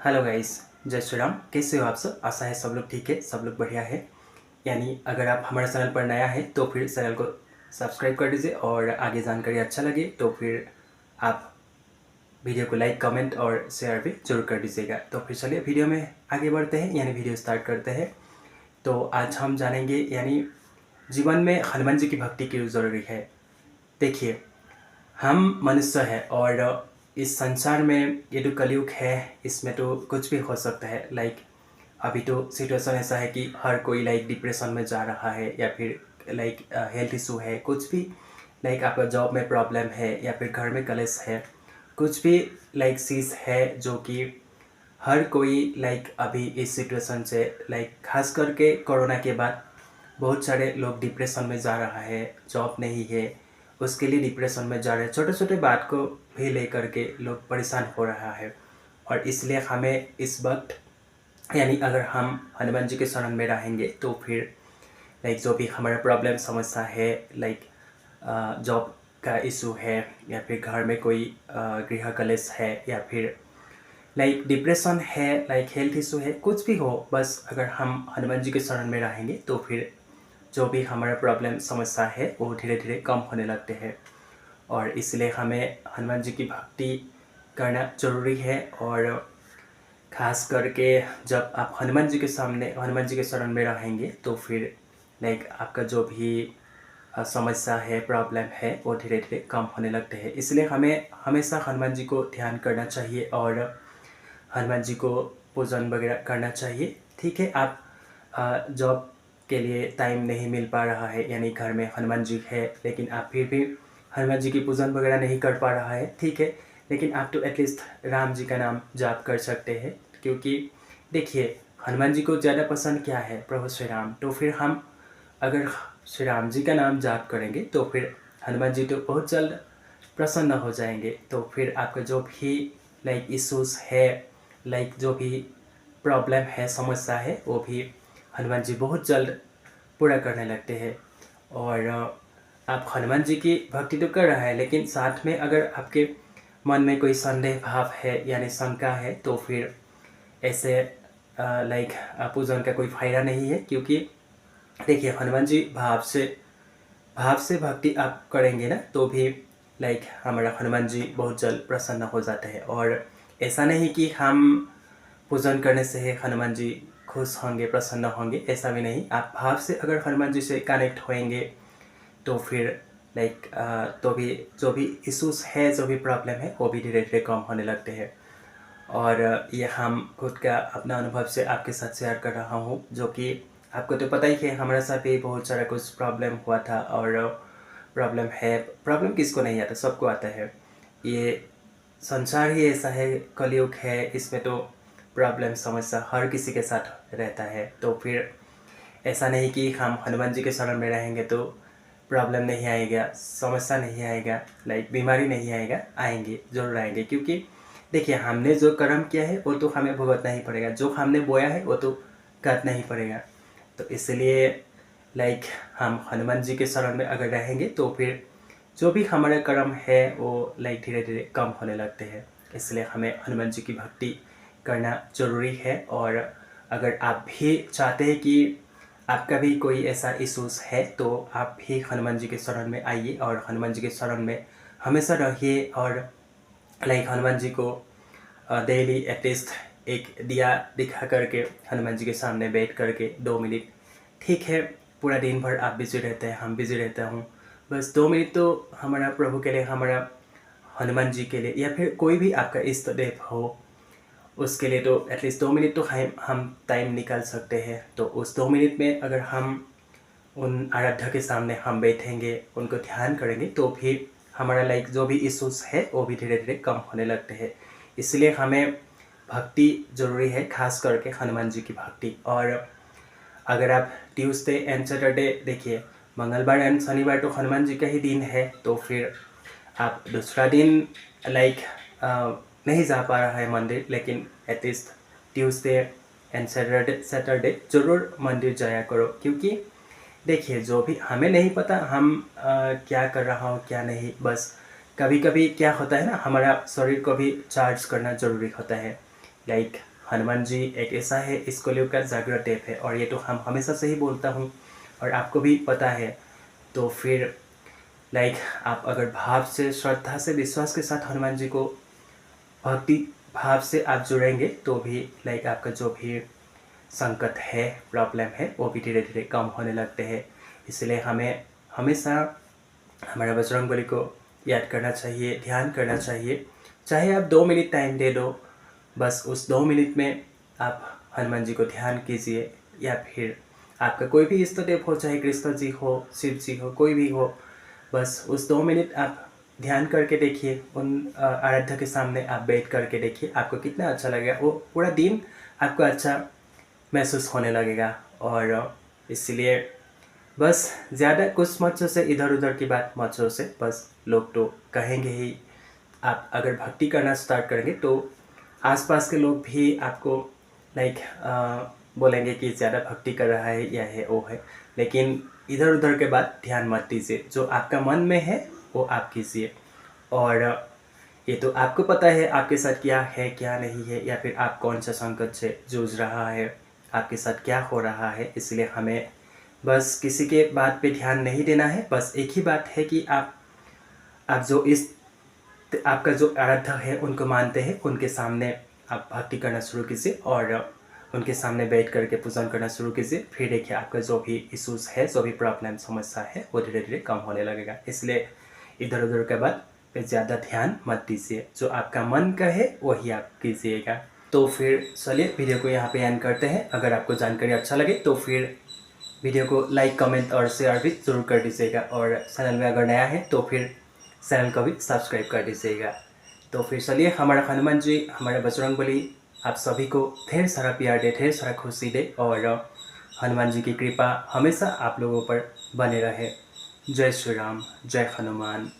Hello guys, जय श्री राम। कैसे हो आप सब? आशा है सब लोग ठीक है, सब लोग बढ़िया है। यानी अगर आप हमारे चैनल पर नया है तो फिर चैनल को सब्सक्राइब कर दीजिए और आगे जानकारी अच्छा लगे तो फिर आप वीडियो को लाइक, कमेंट और शेयर भी जरूर कर दीजिएगा। तो फिर चलिए वीडियो में आगे बढ़ते हैं, यानी वीडियो स्टार्ट करते हैं। तो आज हम जानेंगे यानी जीवन में हनुमान जी की भक्ति क्यों ज़रूरी है। देखिए, हम मनुष्य हैं और इस संसार में ये जो कलयुग है इसमें तो कुछ भी हो सकता है। अभी तो सिचुएशन ऐसा है कि हर कोई डिप्रेशन में जा रहा है या फिर हेल्थ इशू है, कुछ भी आपका जॉब में प्रॉब्लम है या फिर घर में कलेश है, कुछ भी चीज़ है जो कि हर कोई अभी इस सिचुएशन से खास करके कोरोना के बाद बहुत सारे लोग डिप्रेशन में जा रहा है। जॉब नहीं है, उसके लिए डिप्रेशन में जा रहे हैं। छोटे छोटे बात को भी लेकर के लोग परेशान हो रहा है और इसलिए हमें इस वक्त यानी अगर हम हनुमान जी के शरण में रहेंगे तो फिर जो भी हमारा प्रॉब्लम समस्या है, जॉब का इशू है या फिर घर में कोई गृह कलेश है या फिर डिप्रेशन है, हेल्थ इशू है, कुछ भी हो, बस अगर हम हनुमान जी के शरण में रहेंगे तो फिर जो भी हमारा प्रॉब्लम समस्या है वो धीरे धीरे कम होने लगते हैं। और इसलिए हमें हनुमान जी की भक्ति करना ज़रूरी है। और ख़ास करके जब आप हनुमान जी के सामने, हनुमान जी के शरण में रहेंगे तो फिर आपका जो भी समस्या है, प्रॉब्लम है, वो धीरे धीरे कम होने लगते हैं। इसलिए हमें हमेशा हनुमान जी को ध्यान करना चाहिए और हनुमान जी को पूजन वगैरह करना चाहिए। ठीक है, आप जॉब के लिए टाइम नहीं मिल पा रहा है, यानी घर में हनुमान जी है लेकिन आप फिर भी हनुमान जी की पूजन वगैरह नहीं कर पा रहा है, ठीक है, लेकिन आप तो एटलीस्ट राम जी का नाम जाप कर सकते हैं। क्योंकि देखिए, हनुमान जी को ज़्यादा पसंद क्या है? प्रभु श्री राम। तो फिर हम अगर श्री राम जी का नाम जाप करेंगे तो फिर हनुमान जी तो बहुत जल्द प्रसन्न हो जाएंगे। तो फिर आपका जो भी इश्यूज़ है, जो भी प्रॉब्लम है, समस्या है, वो भी हनुमान जी बहुत जल्द पूरा करने लगते हैं। और आप हनुमान जी की भक्ति तो कर रहा है लेकिन साथ में अगर आपके मन में कोई संदेह भाव है यानी शंका है तो फिर ऐसे पूजन का कोई फायदा नहीं है। क्योंकि देखिए, हनुमान जी भाव से भक्ति आप करेंगे ना तो भी हमारा हनुमान जी बहुत जल्द प्रसन्न हो जाते हैं। और ऐसा नहीं कि हम पूजन करने से हनुमान जी खुश होंगे, प्रसन्न होंगे, ऐसा भी नहीं। आप भाव से अगर हनुमान जी से कनेक्ट होएंगे तो फिर तो भी जो भी इश्यूज है, जो भी प्रॉब्लम है, वो भी धीरे धीरे कम होने लगते हैं। और ये हम खुद का अपना अनुभव से आपके साथ शेयर कर रहा हूँ, जो कि आपको तो पता ही है, हमारे साथ भी बहुत सारा कुछ प्रॉब्लम हुआ था। और प्रॉब्लम है, प्रॉब्लम किसको नहीं आता, सबको आता है। ये संसार ही ऐसा है, कलयुग है, इसमें तो प्रॉब्लम, समस्या हर किसी के साथ रहता है। तो फिर ऐसा नहीं कि हम हनुमान जी के शरण में रहेंगे तो प्रॉब्लम नहीं आएगा, समस्या नहीं आएगा, बीमारी नहीं आएगा। आएंगे, जरूर आएंगे। क्योंकि देखिए, हमने जो कर्म किया है वो तो हमें भुगतना ही पड़ेगा, जो हमने बोया है वो तो काटना ही पड़ेगा। तो इसलिए हम हनुमान जी के शरण में अगर रहेंगे तो फिर जो भी हमारे कर्म है वो धीरे धीरे कम होने लगते हैं। इसलिए हमें हनुमान जी की भक्ति करना ज़रूरी है। और अगर आप भी चाहते हैं कि आपका भी कोई ऐसा इशूज़ है तो आप भी हनुमान जी के शरण में आइए और हनुमान जी के शरण में हमेशा रहिए। और हनुमान जी को डेली एटलीस्ट एक दिया दिखा करके हनुमान जी के सामने बैठ करके 2 मिनट, ठीक है, पूरा दिन भर आप बिजी रहते हैं, हम बिजी रहता हूँ, बस 2 मिनट तो हमारा प्रभु के लिए, हमारा हनुमान जी के लिए, या फिर कोई भी आपका इष्ट देव हो उसके लिए तो एटलीस्ट 2 मिनट तो हम टाइम निकाल सकते हैं। तो उस 2 मिनट में अगर हम उन आराध्य के सामने हम बैठेंगे, उनको ध्यान करेंगे तो भी हमारा जो भी इश्यूज़ है वो भी धीरे धीरे कम होने लगते हैं। इसलिए हमें भक्ति ज़रूरी है, खास करके हनुमान जी की भक्ति। और अगर आप ट्यूसडे एंड सैटरडे, देखिए मंगलवार एंड शनिवार तो हनुमान जी का ही दिन है, तो फिर आप दूसरा दिन नहीं जा पा रहा है मंदिर, लेकिन एटलीस्ट ट्यूसडे एंड सैटरडे ज़रूर मंदिर जाया करो। क्योंकि देखिए, जो भी हमें नहीं पता हम क्या कर रहा हूँ क्या नहीं, बस कभी कभी क्या होता है ना, हमारा शरीर को भी चार्ज करना ज़रूरी होता है। हनुमान जी एक ऐसा है, इस कलयुग का जागृत देव है, और ये तो हम हमेशा से ही बोलता हूँ और आपको भी पता है। तो फिर आप अगर भाव से, श्रद्धा से, विश्वास के साथ हनुमान जी को भक्ति भाव से आप जुड़ेंगे तो भी आपका जो भी संकट है, प्रॉब्लम है, वो भी धीरे धीरे कम होने लगते हैं। इसलिए हमें हमेशा हमारा बजरंगबली को याद करना चाहिए, ध्यान करना चाहिए। चाहे आप 2 मिनट टाइम दे दो, बस उस 2 मिनट में आप हनुमान जी को ध्यान कीजिए, या फिर आपका कोई भी इष्ट देव हो, चाहे कृष्ण जी हो, शिव जी हो, कोई भी हो, बस उस 2 मिनट आप ध्यान करके देखिए। उन आराध्य के सामने आप बैठ करके देखिए, आपको कितना अच्छा लगेगा। वो पूरा दिन आपको अच्छा महसूस होने लगेगा। और इसलिए बस ज़्यादा कुछ मत सोचे, इधर उधर की बात मत सोचे। बस लोग तो कहेंगे ही, आप अगर भक्ति करना स्टार्ट करेंगे तो आसपास के लोग भी आपको बोलेंगे कि ज़्यादा भक्ति कर रहा है, या है वो है। लेकिन इधर उधर के बात ध्यान मत दीजिए, जो आपका मन में है वो आप कीजिए। और ये तो आपको पता है आपके साथ क्या है, क्या नहीं है, या फिर आप कौन सा संकट से जूझ रहा है, आपके साथ क्या हो रहा है। इसलिए हमें बस किसी के बात पे ध्यान नहीं देना है। बस एक ही बात है कि आप जो आपका जो आराध्य है उनको मानते हैं, उनके सामने आप भक्ति करना शुरू कीजिए और उनके सामने बैठ करके पूजन करना शुरू कीजिए। फिर देखिए आपका जो भी इश्यूज़ है, जो भी प्रॉब्लम, समस्या है, वो धीरे धीरे कम होने लगेगा। इसलिए इधर उधर के बात पे ज़्यादा ध्यान मत दीजिए, जो आपका मन का है वही आप कीजिएगा। तो फिर चलिए वीडियो को यहाँ पे एंड करते हैं। अगर आपको जानकारी अच्छा लगे तो फिर वीडियो को लाइक, कमेंट और शेयर भी ज़रूर कर दीजिएगा, और चैनल में अगर नया है तो फिर चैनल को भी सब्सक्राइब कर दीजिएगा। तो फिर चलिए, हमारा हनुमान जी, हमारा बजरंगबली आप सभी को ढेर सारा प्यार दे, ढेर सारा खुशी दे, और हनुमान जी की कृपा हमेशा आप लोगों पर बने रहे। जय श्री राम, जय हनुमान।